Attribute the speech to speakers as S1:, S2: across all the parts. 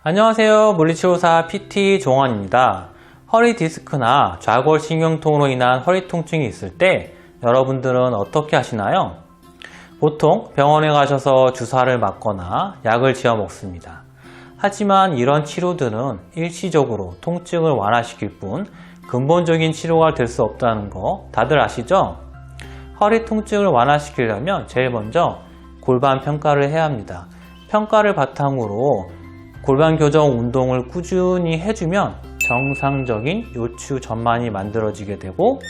S1: 안녕하세요. 물리치료사 PT 종원입니다. 허리 디스크나 좌골신경통으로 인한 허리 통증이 있을 때 여러분들은 어떻게 하시나요? 보통 병원에 가셔서 주사를 맞거나 약을 지어 먹습니다. 하지만 이런 치료들은 일시적으로 통증을 완화시킬 뿐 근본적인 치료가 될 수 없다는 거 다들 아시죠? 허리 통증을 완화시키려면 제일 먼저 골반 평가를 해야 합니다. 평가를 바탕으로 골반 교정 운동을 꾸준히 해주면 정상적인 요추 전만이 만들어지게 되고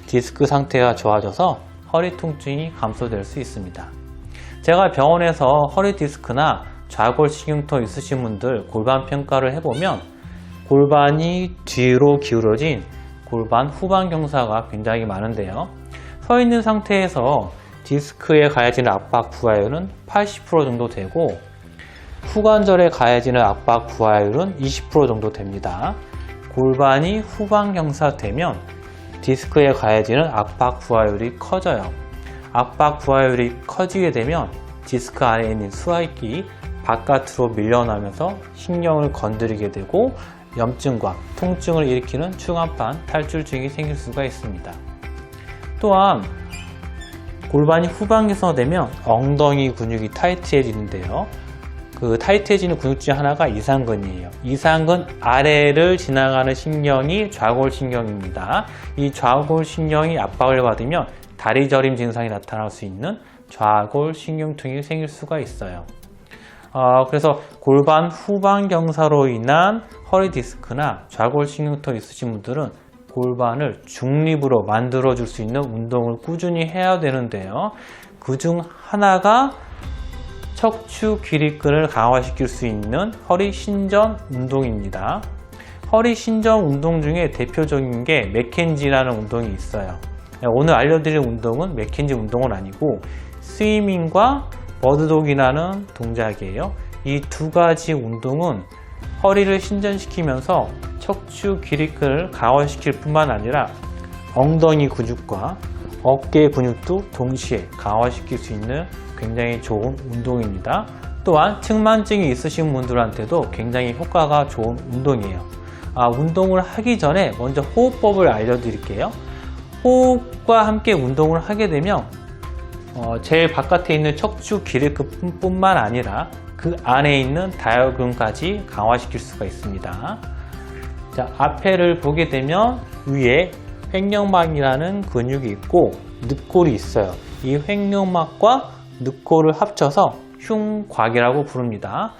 S1: 디스크 상태가 좋아져서 허리 통증이 감소될 수 있습니다. 제가 병원에서 허리 디스크나 좌골신경통 있으신 분들 골반 평가를 해보면 골반이 뒤로 기울어진 골반 후방 경사가 굉장히 많은데요. 서 있는 상태에서 디스크에 가해지는 압박 부하율은 80% 정도 되고 후관절에 가해지는 압박 부하율은 20% 정도 됩니다. 골반이 후방 경사되면 디스크에 가해지는 압박 부하율이 커져요. 압박 부하율이 커지게 되면 디스크 안에 있는 수화기가 바깥으로 밀려나면서 신경을 건드리게 되고 염증과 통증을 일으키는 충합판 탈출증이 생길 수가 있습니다. 또한 골반이 후방 경사되면 엉덩이 근육이 타이트해지는데요. 그 타이트해지는 근육 중 하나가 이상근이에요. 이상근 아래를 지나가는 신경이 좌골신경입니다. 이 좌골신경이 압박을 받으면 다리 저림 증상이 나타날 수 있는 좌골신경통이 생길 수가 있어요. 그래서 골반 후방 경사로 인한 허리 디스크나 좌골신경통 있으신 분들은 골반을 중립으로 만들어 줄 수 있는 운동을 꾸준히 해야 되는데요. 그중 하나가 척추 기립근을 강화시킬 수 있는 허리 신전 운동입니다. 허리 신전 운동 중에 대표적인 게 맥켄지라는 운동이 있어요. 오늘 알려드릴 운동은 맥켄지 운동은 아니고 스위밍과 버드독이라는 동작이에요. 이 두 가지 운동은 허리를 신전시키면서 척추 기립근을 강화시킬 뿐만 아니라 엉덩이 근육과 어깨 근육도 동시에 강화시킬 수 있는 굉장히 좋은 운동입니다. 또한 측만증이 있으신 분들한테도 굉장히 효과가 좋은 운동이에요. 운동을 하기 전에 먼저 호흡법을 알려드릴게요. 호흡과 함께 운동을 하게 되면 제일 바깥에 있는 척추 기립근 뿐만 아니라 그 안에 있는 다혈근까지 강화시킬 수가 있습니다. 자, 앞에를 보게 되면 위에 횡령막이라는 근육이 있고 늑골이 있어요. 이 횡령막과 늑골을 합쳐서 흉곽이라고 부릅니다.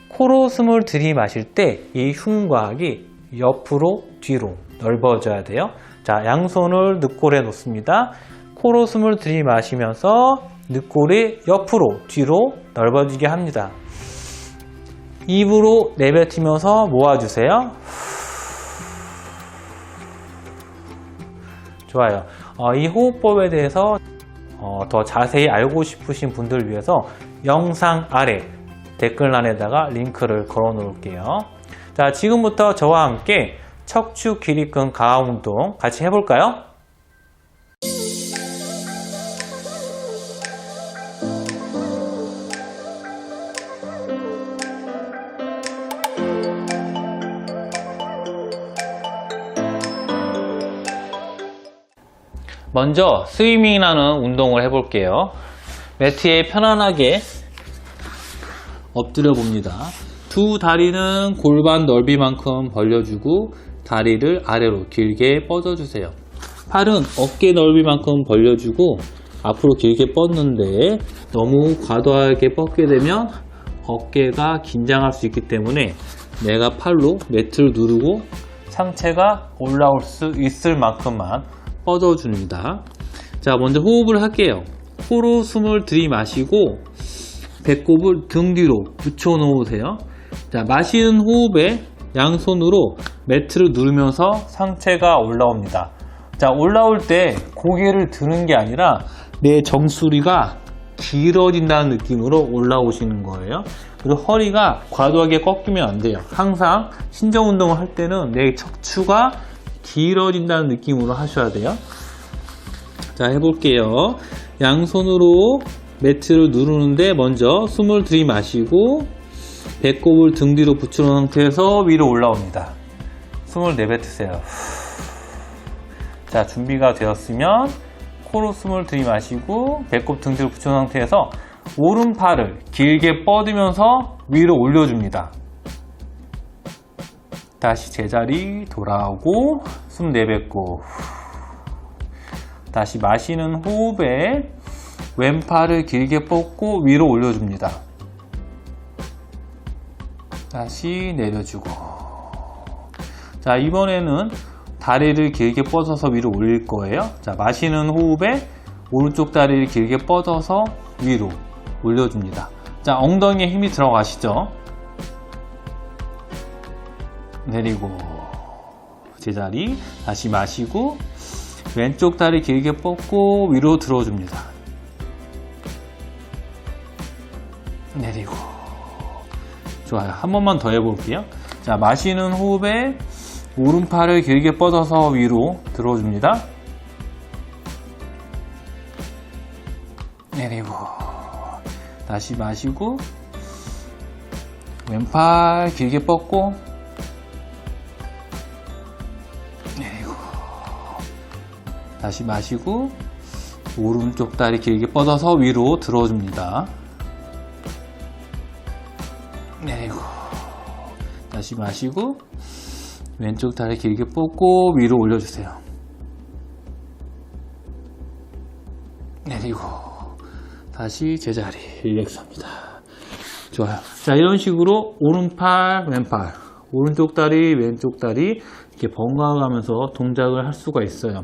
S1: 코로 숨을 들이마실 때 이 흉곽이 옆으로 뒤로 넓어져야 돼요. 자, 양손을 늑골에 놓습니다. 코로 숨을 들이마시면서 늑골이 옆으로 뒤로 넓어지게 합니다. 입으로 내뱉으면서 모아주세요. 좋아요. 이 호흡법에 대해서 더 자세히 알고 싶으신 분들을 위해서 영상 아래 댓글란에다가 링크를 걸어 놓을게요. 자, 지금부터 저와 함께 척추 기립근 강화 운동 같이 해볼까요? 먼저 스위밍이라는 운동을 해볼게요. 매트에 편안하게 엎드려 봅니다. 두 다리는 골반 넓이만큼 벌려주고 다리를 아래로 길게 뻗어주세요. 팔은 어깨 넓이만큼 벌려주고 앞으로 길게 뻗는데 너무 과도하게 뻗게 되면 어깨가 긴장할 수 있기 때문에 내가 팔로 매트를 누르고 상체가 올라올 수 있을 만큼만 뻗어줍니다. 자, 먼저 호흡을 할게요. 코로 숨을 들이마시고 배꼽을 등 뒤로 붙여 놓으세요. 자, 마시는 호흡에 양손으로 매트를 누르면서 상체가 올라옵니다. 자, 올라올 때 고개를 드는 게 아니라 내 정수리가 길어진다는 느낌으로 올라오시는 거예요. 그리고 허리가 과도하게 꺾이면 안 돼요. 항상 신전 운동을 할 때는 내 척추가 길어진다는 느낌으로 하셔야 돼요. 자, 해볼게요. 양손으로 매트를 누르는데 먼저 숨을 들이마시고 배꼽을 등 뒤로 붙여놓은 상태에서 위로 올라옵니다. 숨을 내뱉으세요. 자, 준비가 되었으면 코로 숨을 들이마시고 배꼽 등 뒤로 붙여놓은 상태에서 오른팔을 길게 뻗으면서 위로 올려줍니다. 다시 제자리 돌아오고 숨 내뱉고 다시 마시는 호흡에 왼팔을 길게 뻗고 위로 올려줍니다. 다시 내려주고. 자, 이번에는 다리를 길게 뻗어서 위로 올릴 거예요. 자, 마시는 호흡에 오른쪽 다리를 길게 뻗어서 위로 올려줍니다. 자, 엉덩이에 힘이 들어가시죠? 내리고 제자리 다시 마시고 왼쪽 다리 길게 뻗고 위로 들어줍니다. 내리고. 좋아요. 한 번만 더 해볼게요. 자, 마시는 호흡에 오른팔을 길게 뻗어서 위로 들어줍니다. 내리고 다시 마시고 왼팔 길게 뻗고 내리고 다시 마시고 오른쪽 다리 길게 뻗어서 위로 들어줍니다. 내리고 다시 마시고 왼쪽 다리 길게 뻗고 위로 올려주세요. 내리고 다시 제자리 릴렉스합니다. 좋아요. 자, 이런 식으로 오른팔 왼팔 오른쪽 다리 왼쪽 다리 이렇게 번갈아 가면서 동작을 할 수가 있어요.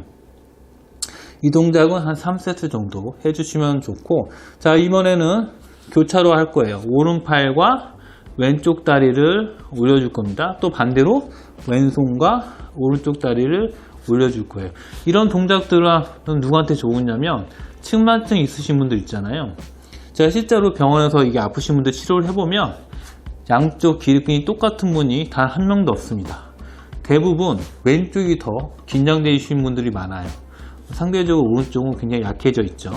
S1: 이 동작은 한 3세트 정도 해주시면 좋고, 자, 이번에는 교차로 할 거예요. 오른팔과 왼쪽 다리를 올려줄 겁니다. 또 반대로 왼손과 오른쪽 다리를 올려줄 거예요. 이런 동작들은 누구한테 좋으냐면 측만증 있으신 분들 있잖아요. 제가 실제로 병원에서 이게 아프신 분들 치료를 해보면 양쪽 기립근이 똑같은 분이 단 한 명도 없습니다. 대부분 왼쪽이 더 긴장되어 있는 분들이 많아요. 상대적으로 오른쪽은 굉장히 약해져 있죠.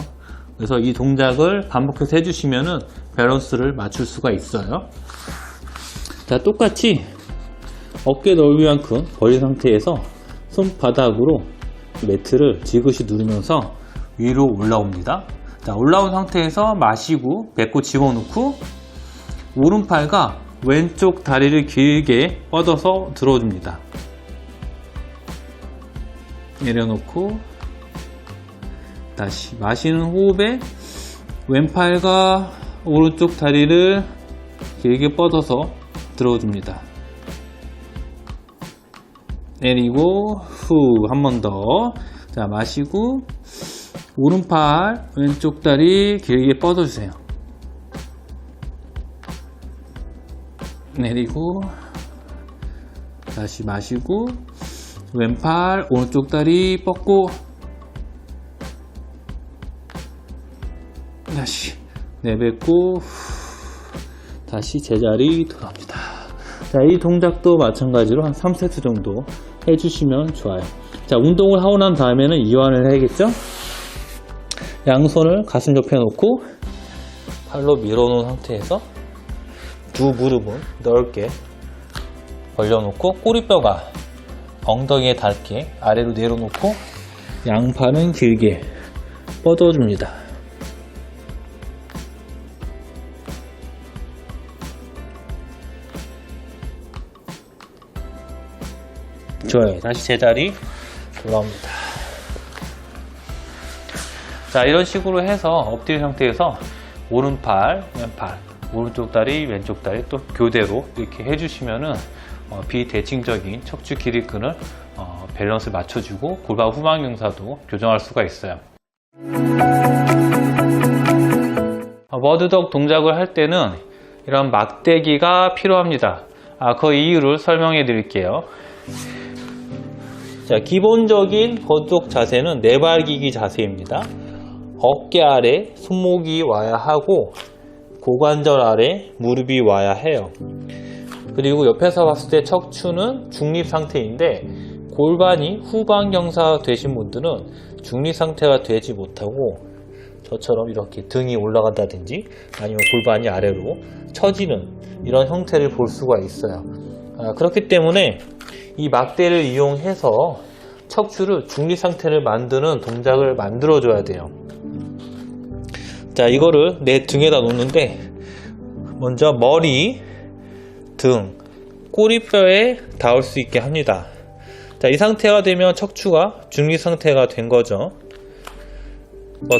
S1: 그래서 이 동작을 반복해서 해주시면 밸런스를 맞출 수가 있어요. 자, 똑같이 어깨 넓이만큼 벌린 상태에서 손바닥으로 매트를 지그시 누르면서 위로 올라옵니다. 자, 올라온 상태에서 마시고 배꼽 집어넣고 오른팔과 왼쪽 다리를 길게 뻗어서 들어줍니다. 내려놓고 다시 마시는 호흡에 왼팔과 오른쪽 다리를 길게 뻗어서 들어줍니다. 내리고 후 한 번 더. 자, 마시고 오른팔 왼쪽 다리 길게 뻗어주세요. 내리고 다시 마시고 왼팔 오른쪽 다리 뻗고 다시 내뱉고 다시 제자리 돌아옵니다. 자, 이 동작도 마찬가지로 한 3세트 정도 해주시면 좋아요. 자, 운동을 하고 난 다음에는 이완을 해야겠죠? 양손을 가슴 옆에 놓고 팔로 밀어놓은 상태에서 두 무릎은 넓게 벌려놓고 꼬리뼈가 엉덩이에 닿게 아래로 내려놓고 양팔은 길게 뻗어줍니다. 좋아요. 다시 제자리 돌아옵니다. 자, 이런 식으로 해서 엎드린 상태에서 오른팔, 왼팔, 오른쪽 다리, 왼쪽 다리 또 교대로 이렇게 해주시면은 비대칭적인 척추 기립근을 밸런스 맞춰주고 골반 후방경사도 교정할 수가 있어요. 머드덕 동작을 할 때는 이런 막대기가 필요합니다. 그 이유를 설명해 드릴게요. 자, 기본적인 머드덕 자세는 네발기기 자세입니다. 어깨 아래 손목이 와야 하고 고관절 아래 무릎이 와야 해요. 그리고 옆에서 봤을 때 척추는 중립 상태인데 골반이 후방경사 되신 분들은 중립 상태가 되지 못하고 저처럼 이렇게 등이 올라간다든지 아니면 골반이 아래로 처지는 이런 형태를 볼 수가 있어요. 그렇기 때문에 이 막대를 이용해서 척추를 중립 상태를 만드는 동작을 만들어 줘야 돼요. 자, 이거를 내 등에다 놓는데 먼저 머리, 등, 꼬리뼈에 닿을 수 있게 합니다. 자, 이 상태가 되면 척추가 중립 상태가 된 거죠.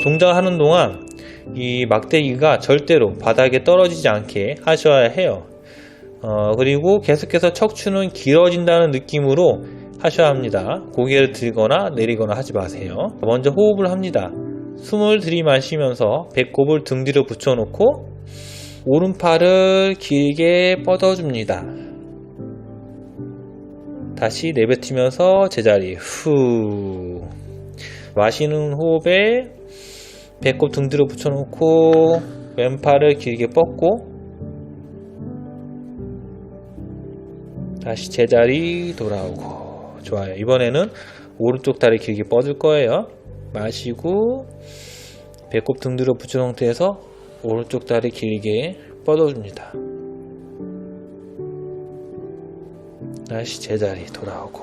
S1: 동작을 하는 동안 이 막대기가 절대로 바닥에 떨어지지 않게 하셔야 해요. 그리고 계속해서 척추는 길어진다는 느낌으로 하셔야 합니다. 고개를 들거나 내리거나 하지 마세요. 먼저 호흡을 합니다. 숨을 들이마시면서 배꼽을 등 뒤로 붙여놓고 오른팔을 길게 뻗어줍니다. 다시 내뱉으면서 제자리. 후. 마시는 호흡에 배꼽 등 뒤로 붙여놓고 왼팔을 길게 뻗고 다시 제자리 돌아오고. 좋아요. 이번에는 오른쪽 다리 길게 뻗을 거예요. 마시고 배꼽 등 뒤로 붙인 상태에서 오른쪽 다리 길게 뻗어줍니다. 다시 제자리 돌아오고.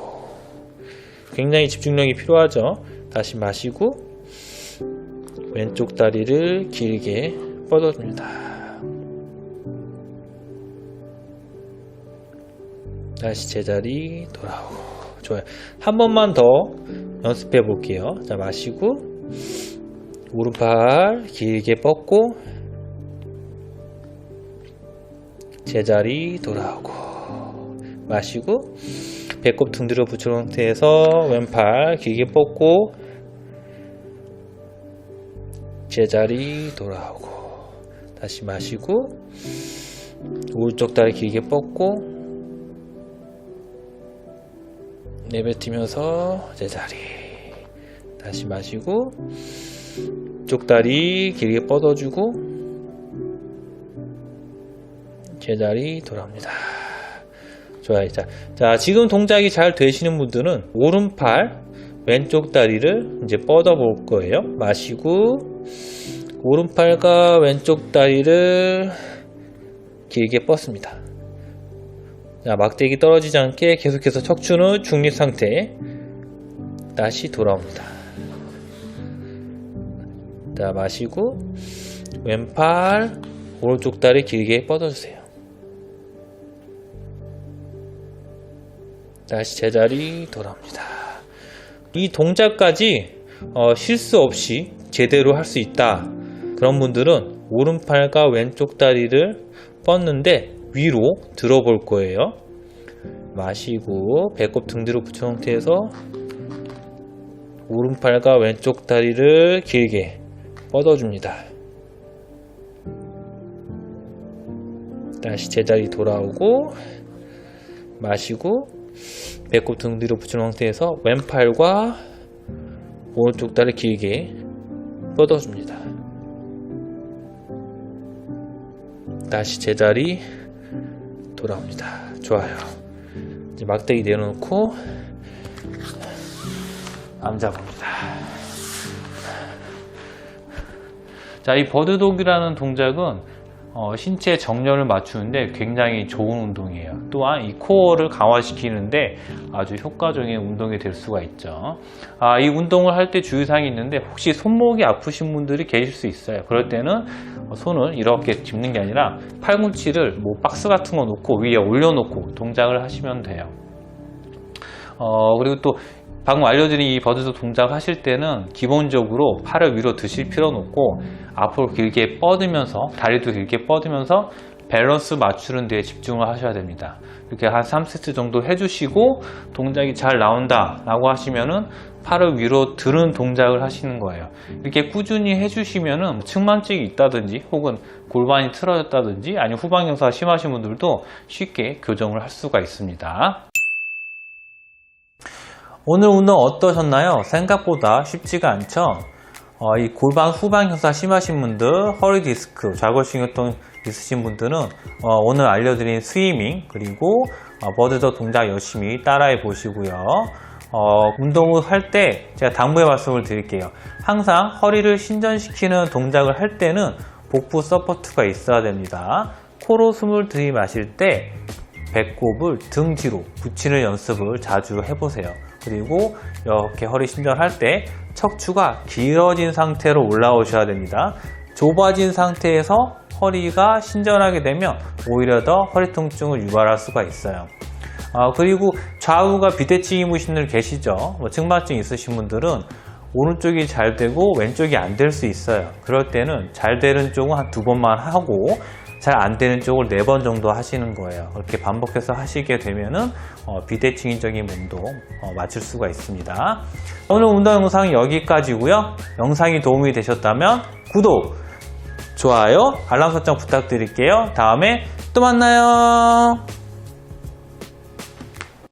S1: 굉장히 집중력이 필요하죠. 다시 마시고 왼쪽 다리를 길게 뻗어줍니다. 다시 제자리 돌아오고. 좋아요. 한 번만 더 연습해 볼게요. 자, 마시고 오른팔 길게 뻗고 제자리 돌아오고. 마시고 배꼽 등 뒤로 붙인 상태에서 왼팔 길게 뻗고 제자리 돌아오고. 다시 마시고 오른쪽 다리 길게 뻗고 내뱉으면서 제자리. 다시 마시고 쪽 다리 길게 뻗어주고 제자리 돌아옵니다. 좋아요. 자, 지금 동작이 잘 되시는 분들은 오른팔 왼쪽 다리를 이제 뻗어 볼 거예요. 마시고 오른팔과 왼쪽 다리를 길게 뻗습니다. 자, 막대기 떨어지지 않게 계속해서 척추는 중립 상태. 다시 돌아옵니다. 자, 마시고 왼팔 오른쪽 다리 길게 뻗어주세요. 다시 제자리 돌아옵니다. 이 동작까지 실수 없이 제대로 할 수 있다. 그런 분들은 오른팔과 왼쪽 다리를 뻗는데 위로 들어볼 거예요. 마시고 배꼽 등 뒤로 붙인 상태에서 오른팔과 왼쪽 다리를 길게 뻗어줍니다. 다시 제자리 돌아오고 마시고 배꼽 등 뒤로 붙인 상태에서 왼팔과 오른쪽 다리 길게 뻗어줍니다. 다시 제자리 돌아옵니다. 좋아요. 이제 막대기 내려놓고 앉아봅니다. 자, 이 버드독이라는 동작은 신체 정렬을 맞추는데 굉장히 좋은 운동이에요. 또한 이 코어를 강화시키는데 아주 효과적인 운동이 될 수가 있죠. 이 운동을 할 때 주의사항이 있는데 혹시 손목이 아프신 분들이 계실 수 있어요. 그럴 때는 손을 이렇게 짚는 게 아니라 팔꿈치를 뭐 박스 같은 거 놓고 위에 올려놓고 동작을 하시면 돼요. 그리고 또 방금 알려드린 이 버드독 동작 하실 때는 기본적으로 팔을 위로 드실 필요는 없고 앞으로 길게 뻗으면서 다리도 길게 뻗으면서 밸런스 맞추는 데에 집중을 하셔야 됩니다. 이렇게 한 3세트 정도 해주시고 동작이 잘 나온다 라고 하시면은 팔을 위로 드는 동작을 하시는 거예요. 이렇게 꾸준히 해주시면은 측만증이 있다든지 혹은 골반이 틀어졌다든지 아니면 후방경사가 심하신 분들도 쉽게 교정을 할 수가 있습니다. 오늘 운동 어떠셨나요? 생각보다 쉽지가 않죠? 이 골반 후방 형사 심하신 분들, 허리 디스크, 좌골신경통 있으신 분들은 오늘 알려드린 스위밍 그리고 버드독 동작 열심히 따라해 보시고요. 운동을 할 때 제가 당부의 말씀을 드릴게요. 항상 허리를 신전시키는 동작을 할 때는 복부 서포트가 있어야 됩니다. 코로 숨을 들이마실 때 배꼽을 등 뒤로 붙이는 연습을 자주 해보세요. 그리고 이렇게 허리 신전할 때 척추가 길어진 상태로 올라오셔야 됩니다. 좁아진 상태에서 허리가 신전하게 되면 오히려 더 허리 통증을 유발할 수가 있어요. 그리고 좌우가 비대칭 입으신 분들 계시죠? 측만증 있으신 분들은 오른쪽이 잘 되고 왼쪽이 안 될 수 있어요. 그럴 때는 잘 되는 쪽은 한 2번만 하고 잘 안 되는 쪽을 4번 정도 하시는 거예요. 그렇게 반복해서 하시게 되면은 비대칭적인 몸도 맞출 수가 있습니다. 오늘 운동 영상은 여기까지고요. 영상이 도움이 되셨다면 구독, 좋아요, 알람 설정 부탁드릴게요. 다음에 또 만나요.